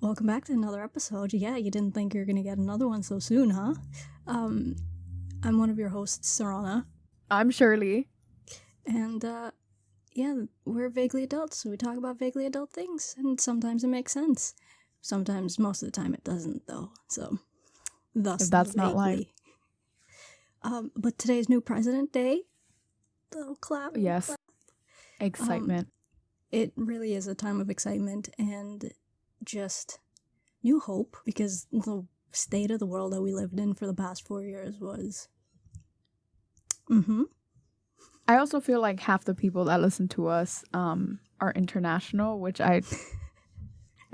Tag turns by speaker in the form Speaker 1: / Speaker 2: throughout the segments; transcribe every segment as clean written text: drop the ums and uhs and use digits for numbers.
Speaker 1: Welcome back to another episode. Yeah, you didn't think you were gonna get another one so soon, huh? I'm one of your hosts, Sarana,
Speaker 2: I'm Shirley.
Speaker 1: and yeah, we're vaguely adults, so we talk about vaguely adult things, and sometimes it makes sense. Sometimes, most of the time, it doesn't, though. So, thus
Speaker 2: If
Speaker 1: the
Speaker 2: that's not lying.
Speaker 1: vaguely. But today's New President Day. Little clap.
Speaker 2: Yes. Excitement.
Speaker 1: It really is a time of excitement and just new hope, because the state of the world that we lived in for the past 4 years was
Speaker 2: I also feel like half the people that listen to us are international, which I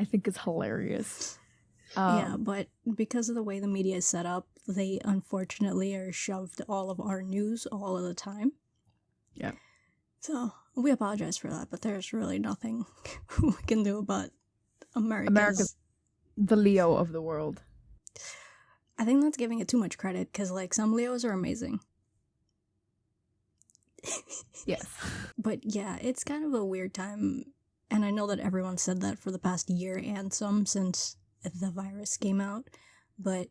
Speaker 2: think is hilarious.
Speaker 1: Yeah, but because of the way the media is set up, they unfortunately are shoved all of our news all of the time.
Speaker 2: Yeah.
Speaker 1: So we apologize for that, but there's really nothing we can do about
Speaker 2: America's the Leo of the world.
Speaker 1: I think that's giving it too much credit, because like some Leos are amazing.
Speaker 2: Yes.
Speaker 1: But yeah, it's kind of a weird time, and I know that everyone said that for the past year and some since the virus came out, but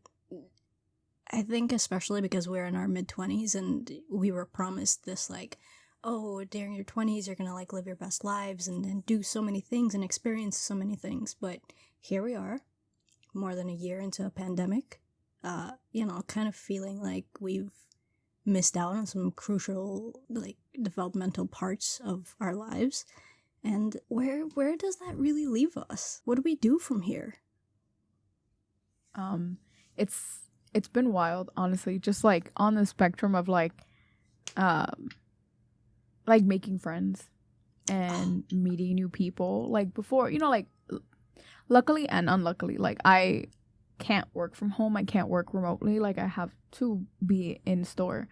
Speaker 1: I think especially because we're in our mid-20s and we were promised this, like, oh, during your 20s you're gonna like live your best lives and do so many things and experience so many things, but here we are, more than a year into a pandemic, kind of feeling like we've missed out on some crucial, like, developmental parts of our lives. And where does that really leave us? What do we do from here?
Speaker 2: It's been wild, honestly. Just like on the spectrum of like making friends and meeting new people. Like before, like luckily and unluckily, like I can't work from home. I can't work remotely. Like I have to be in store.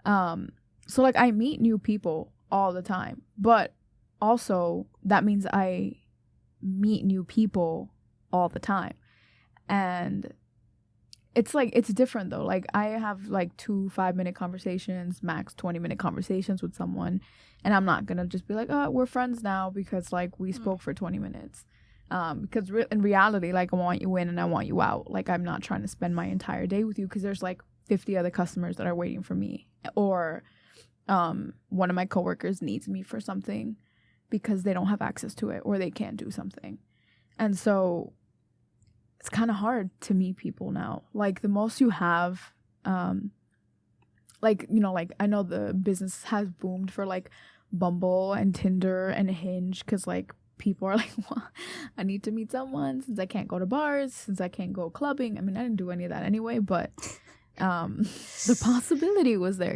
Speaker 2: So like I meet new people all the time, but also that means I meet new people all the time. And it's like, it's different though. Like I have like 2 5-minute conversations, max 20-minute conversations with someone. And I'm not going to just be like, oh, we're friends now because like we spoke for 20 minutes. Because in reality, like I want you in and I want you out. Like I'm not trying to spend my entire day with you because there's like 50 other customers that are waiting for me, or one of my coworkers needs me for something because they don't have access to it or they can't do something. And so it's kind of hard to meet people now. Like the most you have, like I know the business has boomed for like Bumble and Tinder and Hinge because like people are like, well, I need to meet someone since I can't go to bars, since I can't go clubbing. I mean, I didn't do any of that anyway, but the possibility was there,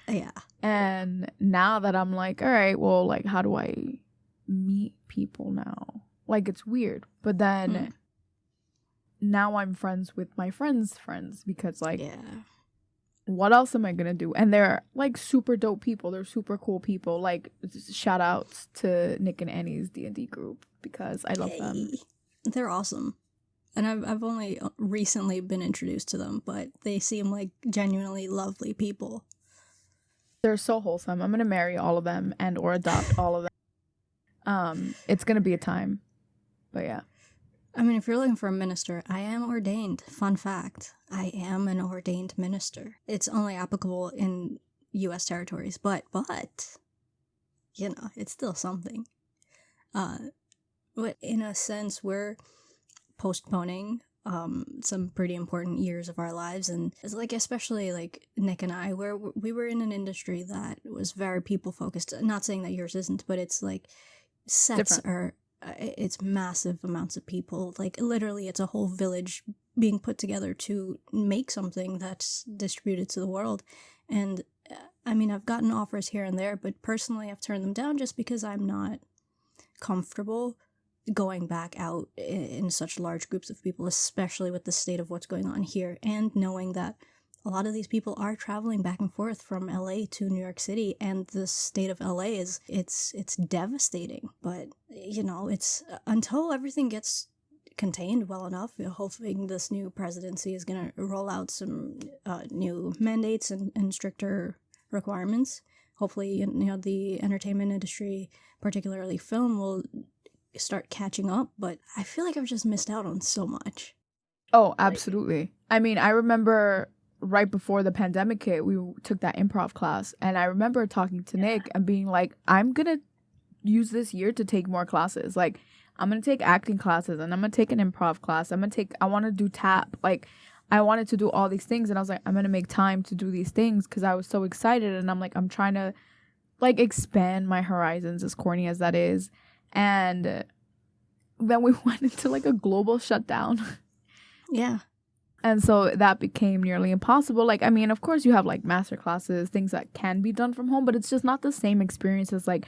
Speaker 1: Yeah.
Speaker 2: And now that I'm like, all right, well, like, how do I meet people now? Like, it's weird. But then now I'm friends with my friends' friends because, like, what else am I going to do? And they're, like, super dope people. They're super cool people. Like, shout outs to Nick and Annie's D&D group because I love them.
Speaker 1: They're awesome. And I've only recently been introduced to them, but they seem like genuinely lovely people.
Speaker 2: They're so wholesome. I'm going to marry all of them and or adopt all of them. It's going to be a time. But yeah.
Speaker 1: I mean, if you're looking for a minister, I am ordained. Fun fact. I am an ordained minister. It's only applicable in U.S. territories, but, it's still something. But in a sense, we're postponing some pretty important years of our lives, and it's like, especially like Nick and I, where we were in an industry that was very people focused. Not saying that yours isn't, but it's like sets
Speaker 2: different.
Speaker 1: are it's massive amounts of people. Like literally, it's a whole village being put together to make something that's distributed to the world. And I mean, I've gotten offers here and there, but personally, I've turned them down just because I'm not comfortable going back out in such large groups of people, especially with the state of what's going on here, and knowing that a lot of these people are traveling back and forth from LA to New York City, and the state of LA is it's devastating. But it's until everything gets contained well enough, hoping this new presidency is going to roll out some new mandates and stricter requirements. Hopefully, the entertainment industry, particularly film, will start catching up, but I feel like I've just missed out on so much.
Speaker 2: Oh, absolutely. I mean, I remember right before the pandemic hit, we took that improv class, and I remember talking to Nick and being like, I'm gonna use this year to take more classes. Like, I'm gonna take acting classes, and I'm gonna take an improv class. I want to do tap. Like, I wanted to do all these things, and I was like, I'm gonna make time to do these things because I was so excited, and I'm like, I'm trying to like expand my horizons, as corny as that is. And then we went into like a global shutdown.
Speaker 1: Yeah.
Speaker 2: And so that became nearly impossible. Like, I mean, of course you have like master classes, things that can be done from home, but it's just not the same experience as like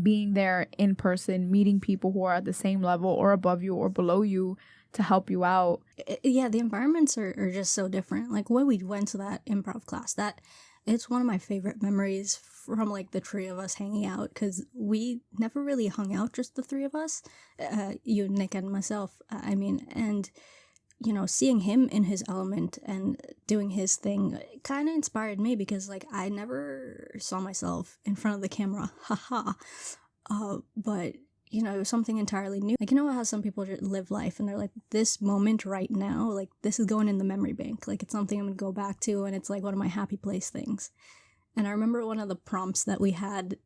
Speaker 2: being there in person, meeting people who are at the same level or above you or below you to help you out.
Speaker 1: Yeah, the environments are just so different. Like when we went to that improv class, that it's one of my favorite memories from like the three of us hanging out, because we never really hung out, just the three of us, you, Nick, and myself. I mean, and you know, seeing him in his element and doing his thing kind of inspired me, because like I never saw myself in front of the camera, haha. But you know, it was something entirely new. Like, you know how some people just live life and they're like, this moment right now, like this is going in the memory bank. Like it's something I'm gonna go back to, and it's like one of my happy place things. And I remember one of the prompts that we had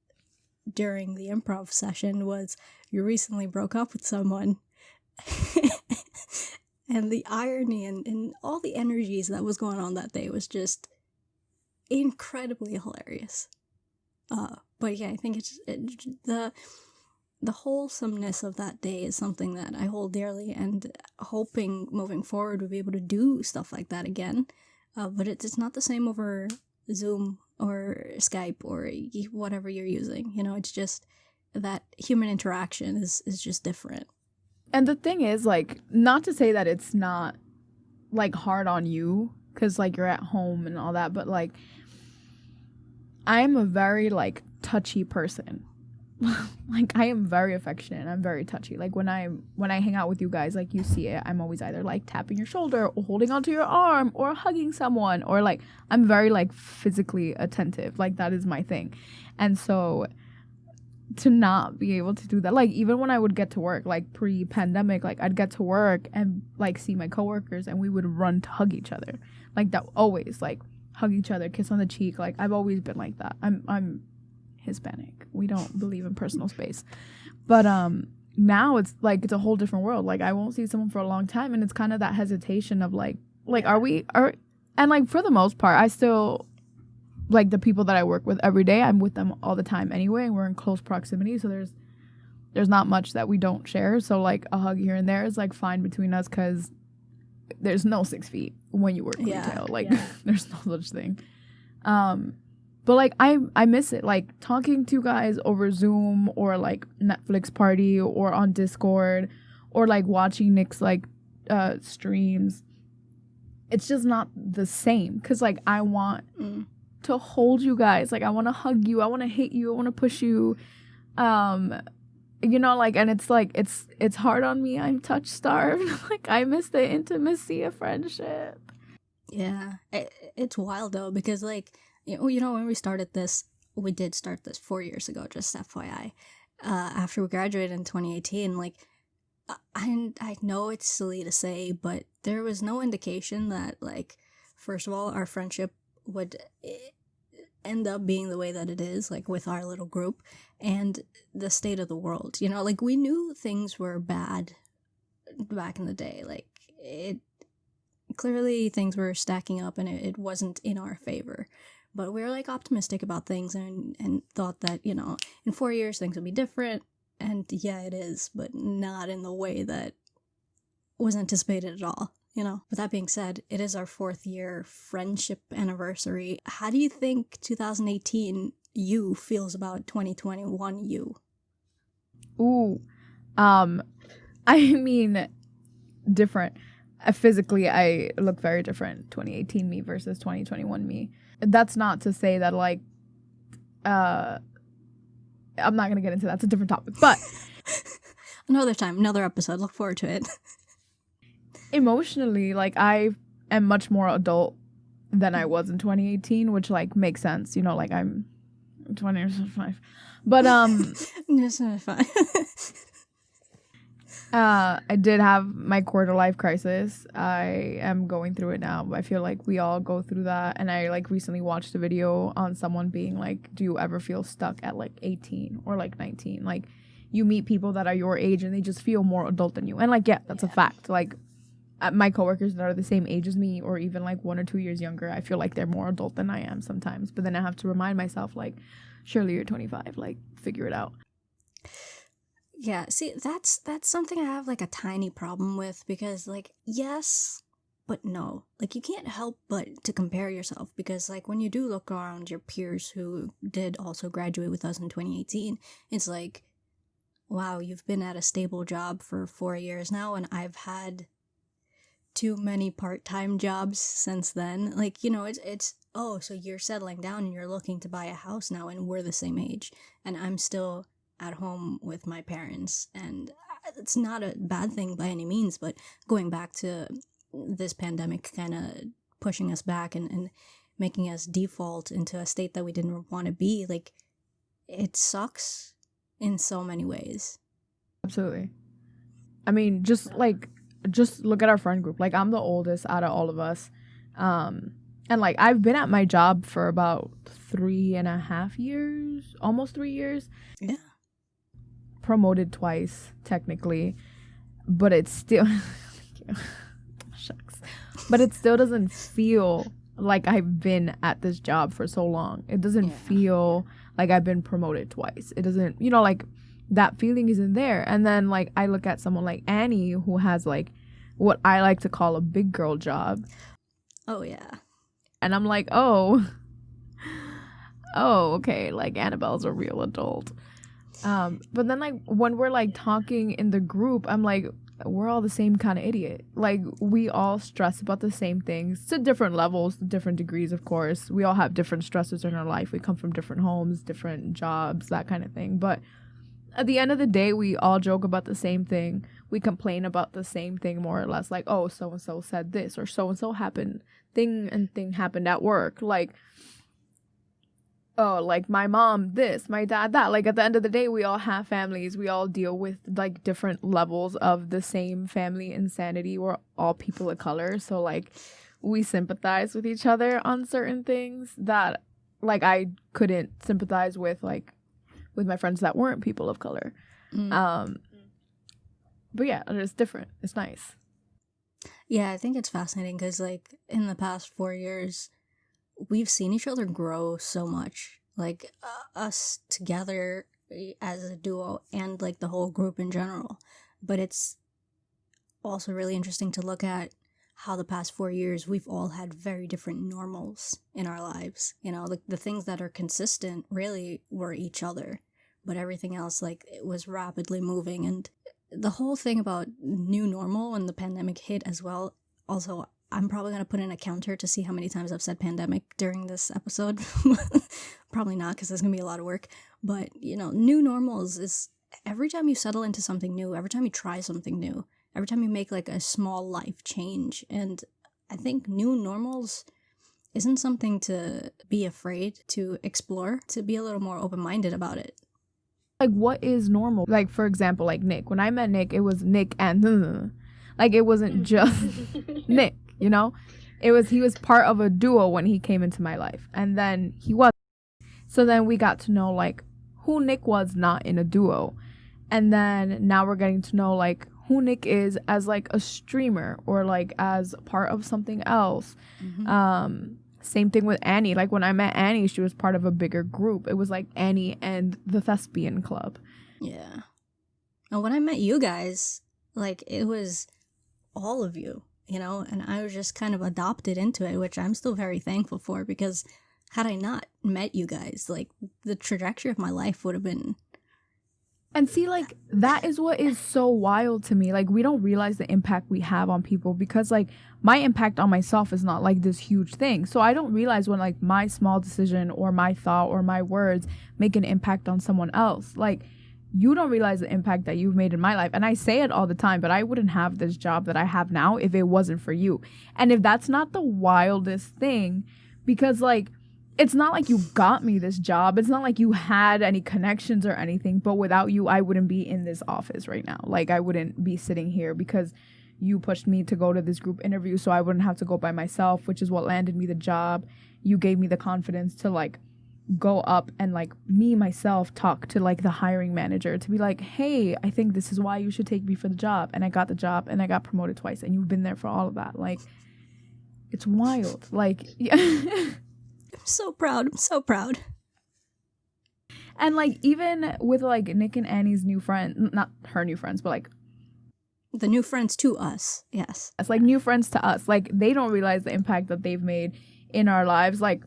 Speaker 1: during the improv session was, you recently broke up with someone. And the irony and all the energies that was going on that day was just incredibly hilarious. But yeah, I think the wholesomeness of that day is something that I hold dearly, and hoping moving forward we'll be able to do stuff like that again. But it's not the same over Zoom or Skype or whatever you're using. You know, it's just that human interaction is just different.
Speaker 2: And the thing is, like, not to say that it's not, like, hard on you, because, like, you're at home and all that, but, like, I'm a very, like, touchy person. Like, I am very affectionate. I'm very touchy. Like, when I hang out with you guys, like, you see it, I'm always either, like, tapping your shoulder or holding onto your arm or hugging someone, or, like, I'm very, like, physically attentive. Like, that is my thing. And so to not be able to do that, like even when I would get to work, like pre-pandemic, like I'd get to work and like see my coworkers and we would run to hug each other, like that, always like hug each other, kiss on the cheek. Like I've always been like that. I'm Hispanic, we don't believe in personal space, but now it's like it's a whole different world. Like I won't see someone for a long time, and it's kind of that hesitation of like and like for the most part I still, like the people that I work with every day, I'm with them all the time anyway, and we're in close proximity, so there's not much that we don't share. So like a hug here and there is like fine between us, because there's no 6 feet when you work retail. Like there's no such thing. But like I miss it, like talking to you guys over Zoom or like Netflix party or on Discord or like watching Nick's like streams. It's just not the same, because like I want to hold you guys. Like I want to hug you, I want to hit you, I want to push you, you know, like, and it's like it's hard on me. I'm touch starved. Like I miss the intimacy of friendship.
Speaker 1: Yeah, it's wild though, because like you know when we did start this 4 years ago, just FYI, after we graduated in 2018. Like I know it's silly to say, but there was no indication that, like, first of all, our friendship would end up being the way that it is, like with our little group, and the state of the world. You know, like we knew things were bad back in the day. Like it clearly things were stacking up, and it wasn't in our favor. But we were like optimistic about things, and thought that, you know, in 4 years things would be different. And yeah, it is, but not in the way that was anticipated at all. You know, with that being said, it is our 4th year friendship anniversary. How do you think 2018 you feels about 2021 you?
Speaker 2: Ooh, I mean, different. Physically, I look very different. 2018 me versus 2021 me. That's not to say that like, I'm not gonna get into that. It's a different topic, but
Speaker 1: another time, another episode. Look forward to it.
Speaker 2: Emotionally, like I am much more adult than I was in 2018, which like makes sense, you know, like I'm 20 or 5, but
Speaker 1: Just fine.
Speaker 2: I did have my quarter life crisis. I am going through it now. I feel like we all go through that. And I like recently watched a video on someone being like, do you ever feel stuck at like 18 or like 19? Like you meet people that are your age and they just feel more adult than you. And like, yeah, that's a fact. Like my coworkers that are the same age as me or even like 1 or 2 years younger, I feel like they're more adult than I am sometimes. But then I have to remind myself like, surely you're 25, like figure it out.
Speaker 1: Yeah, see, that's something I have like a tiny problem with because like yes, but no. Like you can't help but to compare yourself because like when you do look around your peers who did also graduate with us in 2018, it's like wow, you've been at a stable job for 4 years now and I've had too many part-time jobs since then. Like, you know, it's oh, so you're settling down and you're looking to buy a house now and we're the same age and I'm still at home with my parents, and it's not a bad thing by any means, but going back to this pandemic kind of pushing us back and making us default into a state that we didn't want to be, like it sucks in so many ways.
Speaker 2: Absolutely. I mean, just look at our friend group. Like I'm the oldest out of all of us, and like I've been at my job for about 3.5 years, almost 3 years.
Speaker 1: Yeah.
Speaker 2: Promoted twice technically, but it's still shucks, but it still doesn't feel like I've been at this job for so long. It doesn't feel like I've been promoted twice. It doesn't, you know, like that feeling isn't there. And then like I look at someone like Annie who has like what I like to call a big girl job.
Speaker 1: Oh yeah.
Speaker 2: And I'm like, oh okay, like Annabelle's a real adult. But then like when we're like talking in the group, I'm like, we're all the same kind of idiot. Like we all stress about the same things to different levels, different degrees, of course. We all have different stresses in our life. We come from different homes, different jobs, that kind of thing. But at the end of the day, we all joke about the same thing. We complain about the same thing more or less. Like, oh, so and so said this, or so and so happened, thing happened at work. Like, oh, like my mom this, my dad that. Like at the end of the day, we all have families. We all deal with like different levels of the same family insanity. We're all people of color. So like we sympathize with each other on certain things that like I couldn't sympathize with like with my friends that weren't people of color. But yeah, it's different. It's nice.
Speaker 1: Yeah, I think it's fascinating because like in the past 4 years, we've seen each other grow so much, like us together as a duo and like the whole group in general. But it's also really interesting to look at how the past 4 years we've all had very different normals in our lives. You know, the things that are consistent really were each other, but everything else like it was rapidly moving. And the whole thing about new normal when the pandemic hit as well. Also, I'm probably going to put in a counter to see how many times I've said pandemic during this episode. Probably not, because there's going to be a lot of work. But, you know, new normals is every time you settle into something new, every time you try something new, every time you make like a small life change. And I think new normals isn't something to be afraid to explore, to be a little more open-minded about it.
Speaker 2: Like, what is normal? Like, for example, like Nick. When I met Nick, it was Nick and like it wasn't just Nick. You know, he was part of a duo when he came into my life, and then he was. So then we got to know like who Nick was not in a duo, and then now we're getting to know like who Nick is as like a streamer or like as part of something else. Same thing with Annie. Like when I met Annie, she was part of a bigger group. It was like Annie and the Thespian Club.
Speaker 1: Yeah. And when I met you guys, like it was all of you. You know, and I was just kind of adopted into it, which I'm still very thankful for, because had I not met you guys, like the trajectory of my life would have been.
Speaker 2: And see, like that is what is so wild to me. Like we don't realize the impact we have on people, because like my impact on myself is not like this huge thing. So I don't realize when like my small decision or my thought or my words make an impact on someone else. Like you don't realize the impact that you've made in my life. And I say it all the time, but I wouldn't have this job that I have now if it wasn't for you. And if that's not the wildest thing, because like it's not like you got me this job. It's not like you had any connections or anything. But without you, I wouldn't be in this office right now. Like, I wouldn't be sitting here because you pushed me to go to this group interview so I wouldn't have to go by myself, which is what landed me the job. You gave me the confidence to, like, go up and, like, me, myself, talk to, like, the hiring manager to be like, hey, I think this is why you should take me for the job. And I got the job and I got promoted twice. And you've been there for all of that. Like, it's wild. Like, yeah.
Speaker 1: I'm so proud. I'm so proud.
Speaker 2: And, like, even with, like, Nick and Annie's new friend, not her new friends, but, like,
Speaker 1: the new friends to us. Yes.
Speaker 2: it's like new friends to us. Like, they don't realize the impact that they've made in our lives. Like,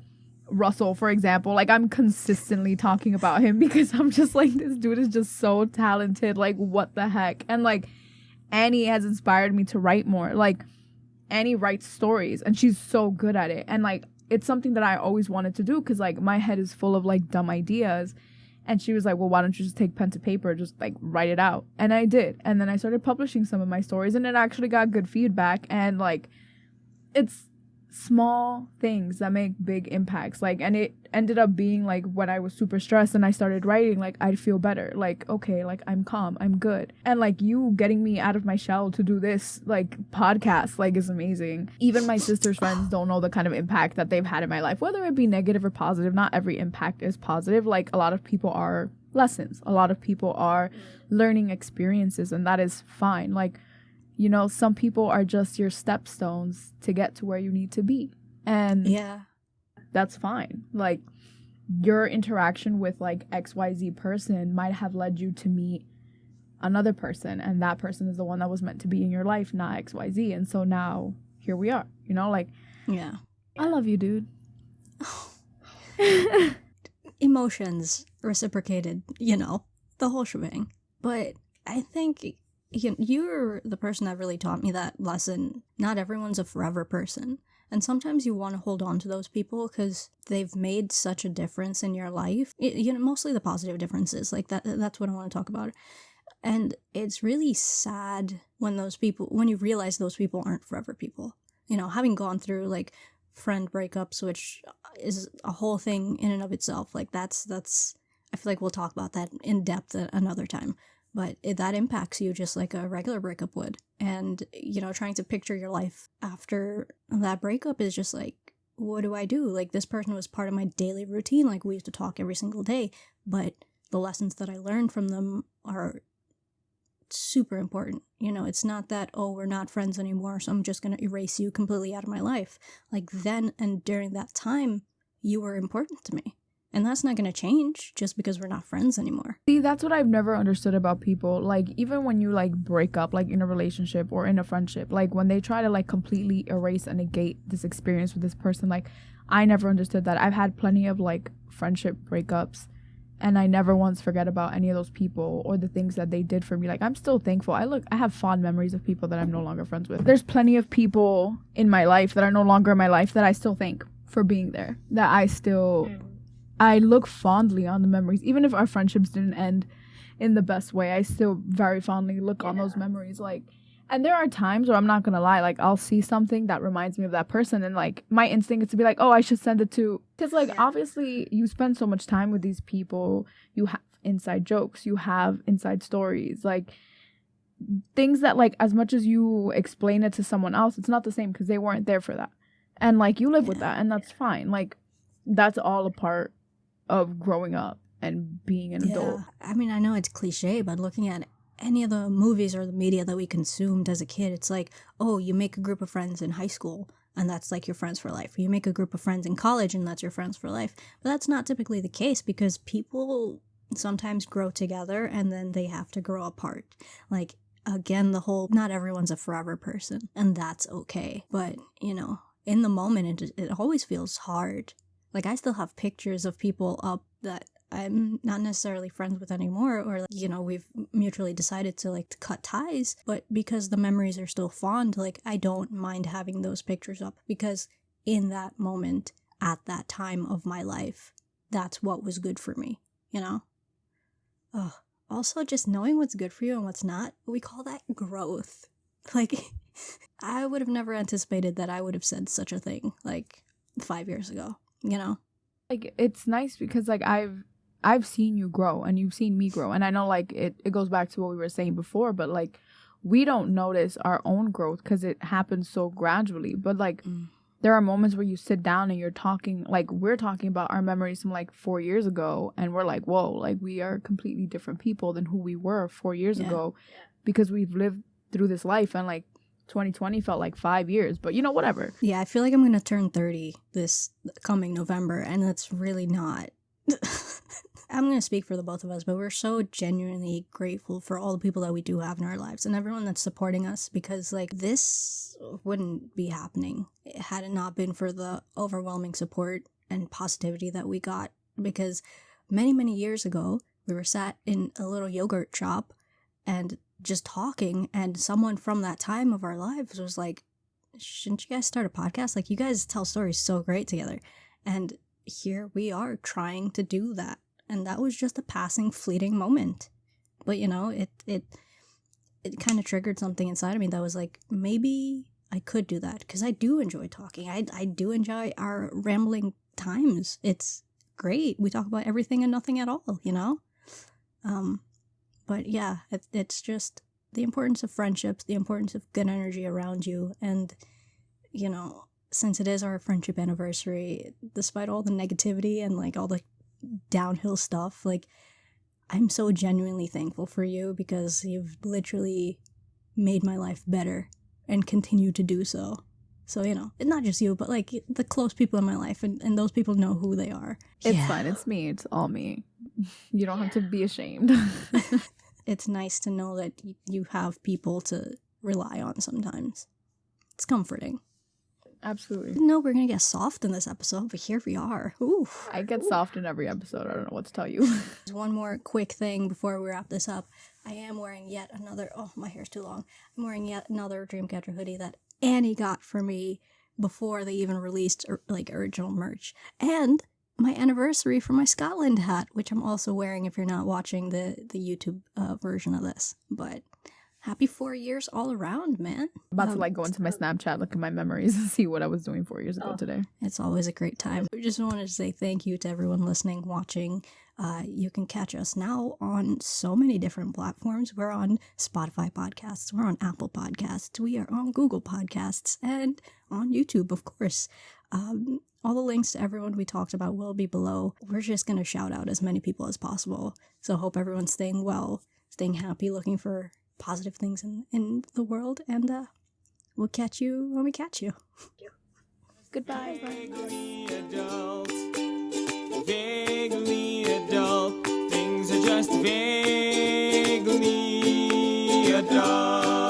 Speaker 2: Russell, for example, like, I'm consistently talking about him because I'm just like, this dude is just so talented. Like, what the heck? And, like, Annie has inspired me to write more. Like, Annie writes stories and she's so good at it. And, like, it's something that I always wanted to do because, like, my head is full of, like, dumb ideas. And she was like, well, why don't you just take pen to paper, just, like, write it out? And I did. And then I started publishing some of my stories and it actually got good feedback. And, like, it's small things that make big impacts. Like, and it ended up being, like, when I was super stressed and I started writing, like, I'd feel better. Like, okay, like, I'm calm, I'm good. And, like, you getting me out of my shell to do this, like, podcast, like, is amazing. Even my sister's friends don't know the kind of impact that they've had in my life, whether it be negative or positive. Not every impact is positive. Like, a lot of people are lessons. A lot of people are learning experiences, and that is fine. Like, you know, some people are just your stepstones to get to where you need to be. And
Speaker 1: yeah,
Speaker 2: that's fine. Like, your interaction with, like, XYZ person might have led you to meet another person, and that person is the one that was meant to be in your life, not XYZ. And so now here we are, you know, like,
Speaker 1: yeah.
Speaker 2: I love you, dude.
Speaker 1: Emotions reciprocated, you know, the whole shebang. But I think you're the person that really taught me that lesson. Not everyone's a forever person. And sometimes you want to hold on to those people because they've made such a difference in your life. You know, mostly the positive differences. Like, that's what I want to talk about. And it's really sad when you realize those people aren't forever people. You know, having gone through, like, friend breakups, which is a whole thing in and of itself. Like, that's I feel like we'll talk about that in depth another time. But that impacts you just like a regular breakup would. And, you know, trying to picture your life after that breakup is just like, what do I do? Like, this person was part of my daily routine. Like, we used to talk every single day. But the lessons that I learned from them are super important. You know, it's not that, oh, we're not friends anymore, so I'm just going to erase you completely out of my life. Like, then and during that time, you were important to me. And that's not going to change just because we're not friends anymore.
Speaker 2: See, that's what I've never understood about people. Like, even when you, like, break up, like, in a relationship or in a friendship, like, when they try to, like, completely erase and negate this experience with this person, like, I never understood that. I've had plenty of, like, friendship breakups, and I never once forget about any of those people or the things that they did for me. Like, I'm still thankful. I have fond memories of people that I'm no longer friends with. There's plenty of people in my life that are no longer in my life that I still thank for being there. That I look fondly on the memories. Even if our friendships didn't end in the best way, I still very fondly look on those memories. Like, and there are times where I'm not gonna lie, like, I'll see something that reminds me of that person, and, like, my instinct is to be like, oh, I should send it to, because, like, obviously you spend so much time with these people, you have inside jokes, you have inside stories, like, things that, like, as much as you explain it to someone else, it's not the same because they weren't there for that. And, like, you live with that, and that's fine. Like, that's all a part of growing up and being an adult.
Speaker 1: I mean, I know it's cliche, but looking at any of the movies or the media that we consumed as a kid, it's like, oh, you make a group of friends in high school and that's like your friends for life. You make a group of friends in college and that's your friends for life. But that's not typically the case because people sometimes grow together and then they have to grow apart. Like, again, the whole, not everyone's a forever person, and that's okay. But, you know, in the moment, it always feels hard. Like, I still have pictures of people up that I'm not necessarily friends with anymore, or, you know, we've mutually decided to, like, to cut ties, but because the memories are still fond, like, I don't mind having those pictures up, because in that moment, at that time of my life, that's what was good for me, you know? Oh, also, just knowing what's good for you and what's not, we call that growth. Like, I would have never anticipated that I would have said such a thing, like, 5 years ago. You know?
Speaker 2: Like, it's nice because like I've seen you grow and you've seen me grow, and I know like it goes back to what we were saying before, but like we don't notice our own growth because it happens so gradually. But like there are moments where you sit down and you're talking, like we're talking about our memories from like 4 years ago, and we're like, whoa, like we are completely different people than who we were 4 years ago, because we've lived through this life, and like 2020 felt like 5 years, but you know, whatever.
Speaker 1: Yeah, I feel like I'm gonna turn 30 this coming November, and that's really not. I'm going to speak for the both of us, but we're so genuinely grateful for all the people that we do have in our lives and everyone that's supporting us, because like this wouldn't be happening had it not been for the overwhelming support and positivity that we got. Because many, many years ago, we were sat in a little yogurt shop and just talking, and someone from that time of our lives was like, shouldn't you guys start a podcast? Like, you guys tell stories so great together. And here we are trying to do that. And that was just a passing, fleeting moment. But, you know, it kind of triggered something inside of me that was like, maybe I could do that. Because I do enjoy talking. I do enjoy our rambling times. It's great. We talk about everything and nothing at all, you know? But yeah, it's just the importance of friendships, the importance of good energy around you. And, you know, since it is our friendship anniversary, despite all the negativity and like all the downhill stuff, like I'm so genuinely thankful for you, because you've literally made my life better and continue to do so. So, you know, it's not just you, but like the close people in my life, and those people know who they are.
Speaker 2: It's fine. It's me. It's all me. You don't have to be ashamed.
Speaker 1: It's nice to know that you have people to rely on sometimes. It's comforting.
Speaker 2: Absolutely.
Speaker 1: No, we're going to get soft in this episode, but here we are. Ooh.
Speaker 2: I get soft in every episode. I don't know what to tell you.
Speaker 1: One more quick thing before we wrap this up. I am wearing yet another, oh, my hair's too long. I'm wearing yet another Dreamcatcher hoodie that Annie got for me before they even released like original merch. And my anniversary for my Scotland hat, which I'm also wearing if you're not watching the YouTube version of this. But happy 4 years all around, man.
Speaker 2: About to like go into my Snapchat, look at my memories, and see what I was doing 4 years ago today.
Speaker 1: It's always a great time. We just wanted to say thank you to everyone listening, watching. You can catch us now on so many different platforms. We're on Spotify podcasts. We're on Apple podcasts. We are on Google podcasts and on YouTube, of course. All the links to everyone we talked about will be below. We're just going to shout out as many people as possible. So hope everyone's staying well, staying happy, looking for positive things in the world, and we'll catch you when we catch you.
Speaker 2: Goodbye.
Speaker 3: Vaguely adult, vaguely adult. Things are just vaguely adult.